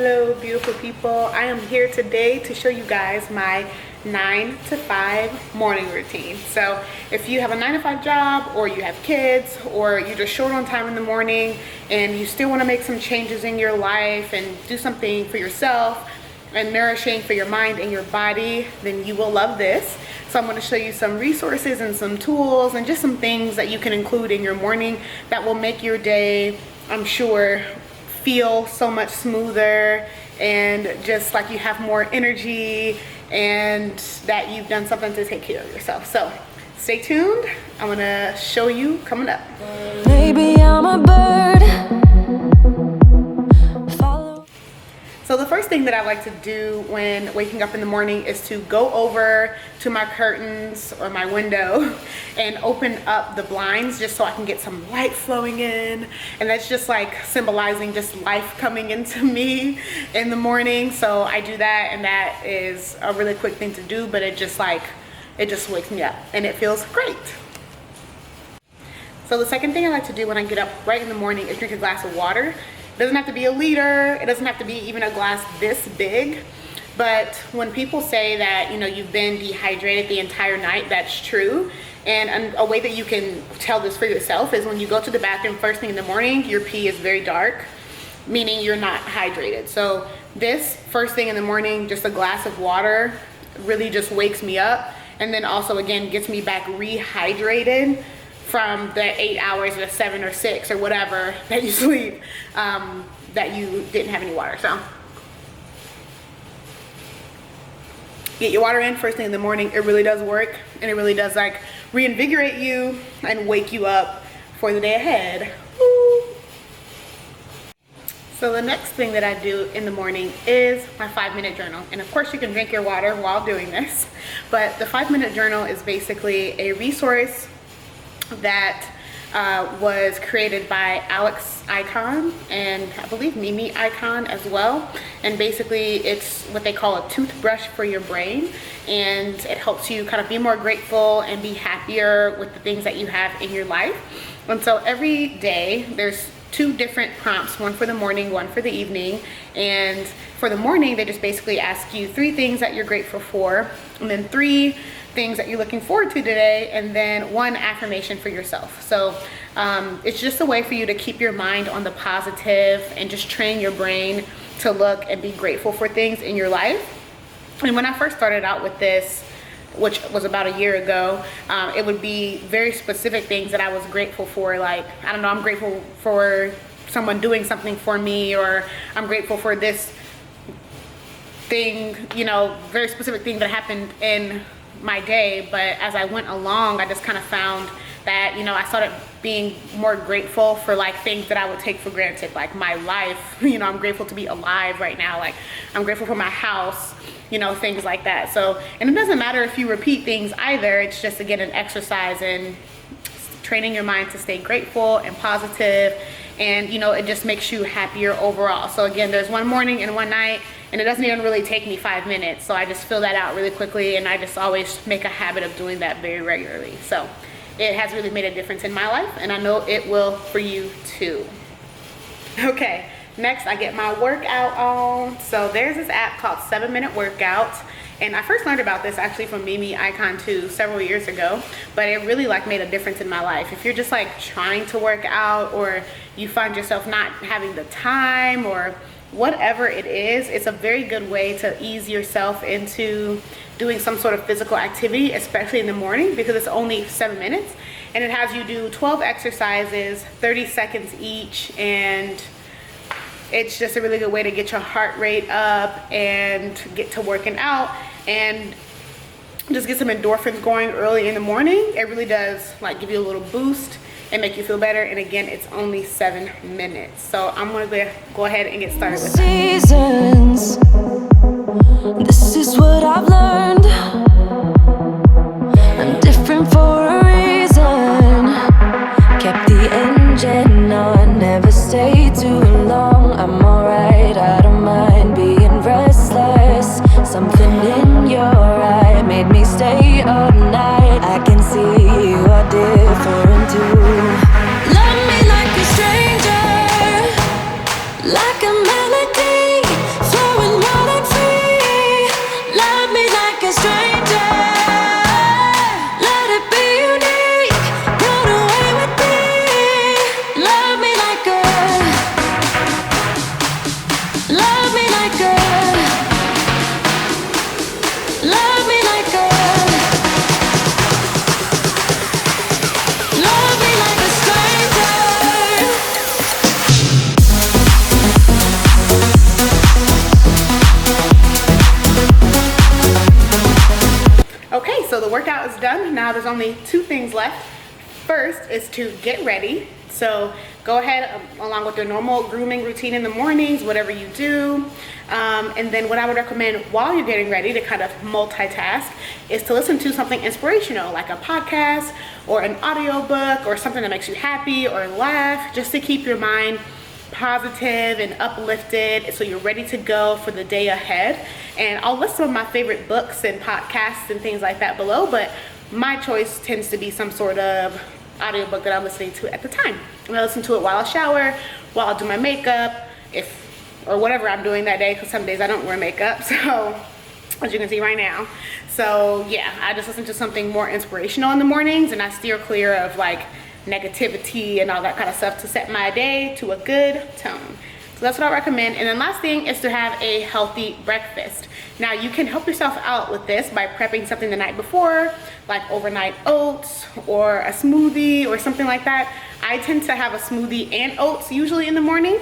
Hello beautiful people, I am here today to show you guys my 9 to 5 morning routine. So if you have a 9 to 5 job, or you have kids, or you're just short on time in the morning and you still want to make some changes in your life and do something for yourself and nourishing for your mind and your body, then you will love this. So I'm going to show you some resources and some tools and just some things that you can include in your morning that will make your day, I'm sure, feel so much smoother and just like you have more energy and that you've done something to take care of yourself. So stay tuned. I'm going to show you coming up. Maybe I'm a bird. So the first thing that I like to do when waking up in the morning is to go over to my curtains or my window and open up the blinds just so I can get some light flowing in. And that's just like symbolizing just life coming into me in the morning. So I do that, and that is a really quick thing to do, but it just wakes me up and it feels great. So the second thing I like to do when I get up right in the morning is drink a glass of water. It doesn't have to be a liter, it doesn't have to be even a glass this big, but when people say that, you know, you've been dehydrated the entire night, that's true. And a way that you can tell this for yourself is when you go to the bathroom first thing in the morning, your pee is very dark, meaning you're not hydrated. So this first thing in the morning, just a glass of water really just wakes me up, and then also again gets me back rehydrated from the 8 hours or the 7 or 6 or whatever that you sleep, that you didn't have any water. So get your water in first thing in the morning. It really does work, and it really does like reinvigorate you and wake you up for the day ahead. Woo. So the next thing that I do in the morning is my 5-minute journal. And of course you can drink your water while doing this, but the 5-minute journal is basically a resource that was created by Alex Icon and I believe Mimi Icon as well. And basically it's what they call a toothbrush for your brain, and it helps you kind of be more grateful and be happier with the things that you have in your life. And so every day there's 2 different prompts, one for the morning, one for the evening. And for the morning they just basically ask you 3 things that you're grateful for, and then 3 things that you're looking forward to today, and then 1 affirmation for yourself. So it's just a way for you to keep your mind on the positive and just train your brain to look and be grateful for things in your life. And when I first started out with this, which was about a year ago, it would be very specific things that I was grateful for. Like, I don't know, I'm grateful for someone doing something for me, or I'm grateful for this thing, you know, very specific thing that happened in my day. But as I went along, I just kind of found that, you know, I started being more grateful for like things that I would take for granted, like my life. You know, I'm grateful to be alive right now. Like, I'm grateful for my house, you know, things like that. So, and it doesn't matter if you repeat things either. It's just, again, an exercise in training your mind to stay grateful and positive, and you know, it just makes you happier overall. So again, there's 1 morning and 1 night, and it doesn't even really take me 5 minutes. So I just fill that out really quickly, and I just always make a habit of doing that very regularly. So it has really made a difference in my life, and I know it will for you too. Okay, next I get my workout on. So there's this app called 7-Minute Workout, and I first learned about this actually from Mimi Icon too several years ago, but it really like made a difference in my life. If you're just like trying to work out, or you find yourself not having the time, or whatever it is, it's a very good way to ease yourself into doing some sort of physical activity, especially in the morning, because it's only 7 minutes, and it has you do 12 exercises, 30 seconds each, and it's just a really good way to get your heart rate up and get to working out and just get some endorphins going early in the morning. It really does like give you a little boost and make you feel better. And again, it's only 7 minutes. So I'm gonna go ahead and get started with that. Seasons, this is what I've learned. I'm different for a reason. Kept the engine on, never stay too long. I'm alright, I don't mind being restless. Something in your eye made me stay all night. I can see you are different too. Love me like a stranger, like a melody. now there's only 2 things left. First is to get ready. So go ahead along with your normal grooming routine in the mornings, whatever you do. And then what I would recommend while you're getting ready to kind of multitask is to listen to something inspirational, like a podcast or an audiobook or something that makes you happy or laugh, just to keep your mind positive and uplifted so you're ready to go for the day ahead. And I'll list some of my favorite books and podcasts and things like that below, but my choice tends to be some sort of audiobook that I'm listening to at the time. And I listen to it while I shower, while I do my makeup, or whatever I'm doing that day, because some days I don't wear makeup, so as you can see right now. So yeah, I just listen to something more inspirational in the mornings, and I steer clear of like negativity and all that kind of stuff to set my day to a good tone. So that's what I recommend. And then last thing is to have a healthy breakfast. Now you can help yourself out with this by prepping something the night before, like overnight oats or a smoothie or something like that. I tend to have a smoothie and oats usually in the morning,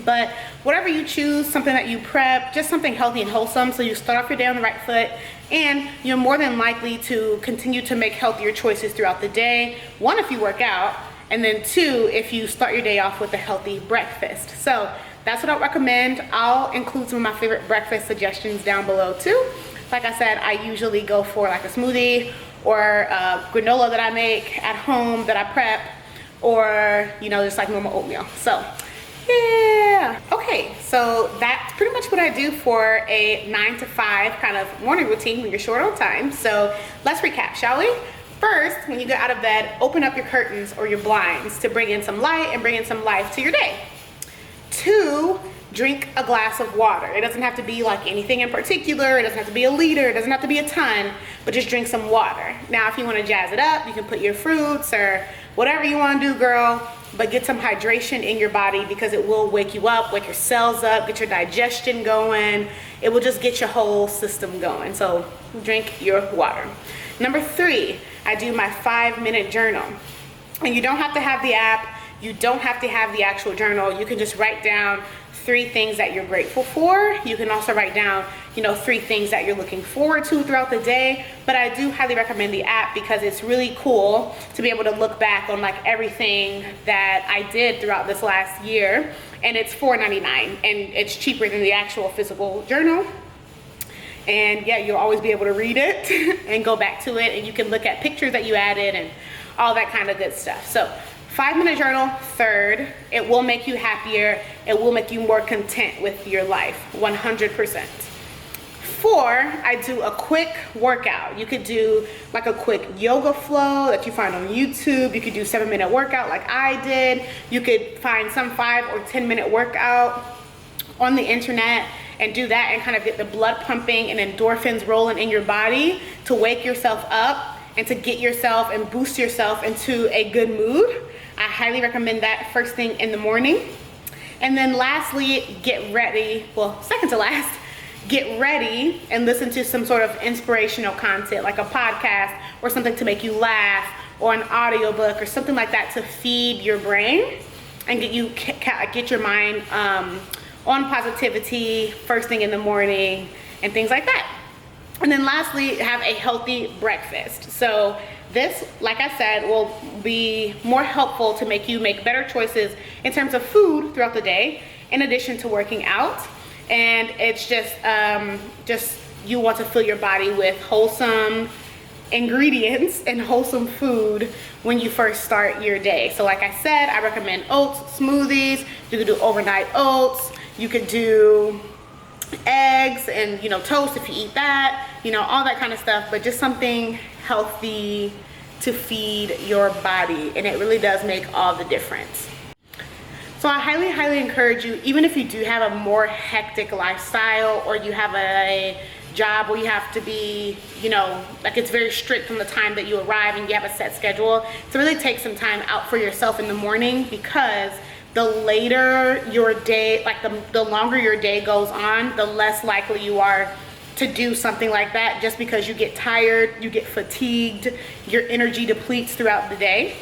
but whatever you choose, something that you prep, just something healthy and wholesome so you start off your day on the right foot, and you're more than likely to continue to make healthier choices throughout the day. 1, if you work out, and then 2, if you start your day off with a healthy breakfast. So that's what I recommend. I'll include some of my favorite breakfast suggestions down below too. Like I said, I usually go for like a smoothie or granola that I make at home that I prep, or just like normal oatmeal. So yeah. Okay, so that's pretty much what I do for a 9 to 5 kind of morning routine when you're short on time. So let's recap, shall we? First, when you get out of bed, open up your curtains or your blinds to bring in some light and bring in some life to your day. 2, drink a glass of water. It doesn't have to be like anything in particular. It doesn't have to be a liter. It doesn't have to be a ton, but just drink some water. Now, if you want to jazz it up, you can put your fruits or whatever you want to do, girl, but get some hydration in your body because it will wake you up, wake your cells up, get your digestion going. It will just get your whole system going. So drink your water. Number 3, I do my 5-minute journal. And you don't have to have the app. You don't have to have the actual journal. You can just write down 3 things that you're grateful for. You can also write down, 3 things that you're looking forward to throughout the day. But I do highly recommend the app because it's really cool to be able to look back on like everything that I did throughout this last year. And it's $4.99, and it's cheaper than the actual physical journal. And yeah, you'll always be able to read it and go back to it, and you can look at pictures that you added and all that kind of good stuff. So 5-minute journal. 3rd, it will make you happier. It will make you more content with your life, 100%. 4, I do a quick workout. You could do like a quick yoga flow that you find on YouTube. You could do 7-minute workout like I did. You could find some 5 or 10-minute workout on the internet and do that and kind of get the blood pumping and endorphins rolling in your body to wake yourself up and to get yourself and boost yourself into a good mood. I highly recommend that first thing in the morning. And then lastly, get ready. Well, second to last, get ready and listen to some sort of inspirational content like a podcast or something to make you laugh, or an audiobook or something like that to feed your brain and get your mind on positivity first thing in the morning and things like that. And then lastly, have a healthy breakfast. So this, like I said, will be more helpful to make you make better choices in terms of food throughout the day, in addition to working out. And it's just you want to fill your body with wholesome ingredients and wholesome food when you first start your day. So like I said, I recommend oats, smoothies. You could do overnight oats. You could do eggs and toast if you eat that, all that kind of stuff, but just something healthy to feed your body, and it really does make all the difference. So I highly encourage you, even if you do have a more hectic lifestyle, or you have a job where you have to be, like it's very strict from the time that you arrive and you have a set schedule, to really take some time out for yourself in the morning, because the later your day, like the longer your day goes on, the less likely you are to do something like that, just because you get tired, you get fatigued, your energy depletes throughout the day.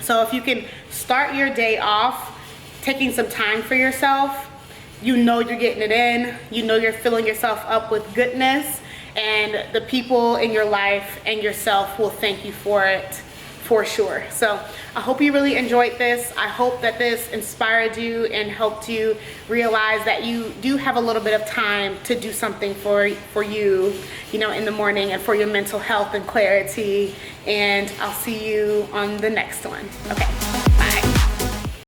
So if you can start your day off taking some time for yourself, you're getting it in, you're filling yourself up with goodness, and the people in your life and yourself will thank you for it, for sure. So I hope you really enjoyed this. I hope that this inspired you and helped you realize that you do have a little bit of time to do something for you, you know, in the morning, and for your mental health and clarity. And I'll see you on the next one. Okay.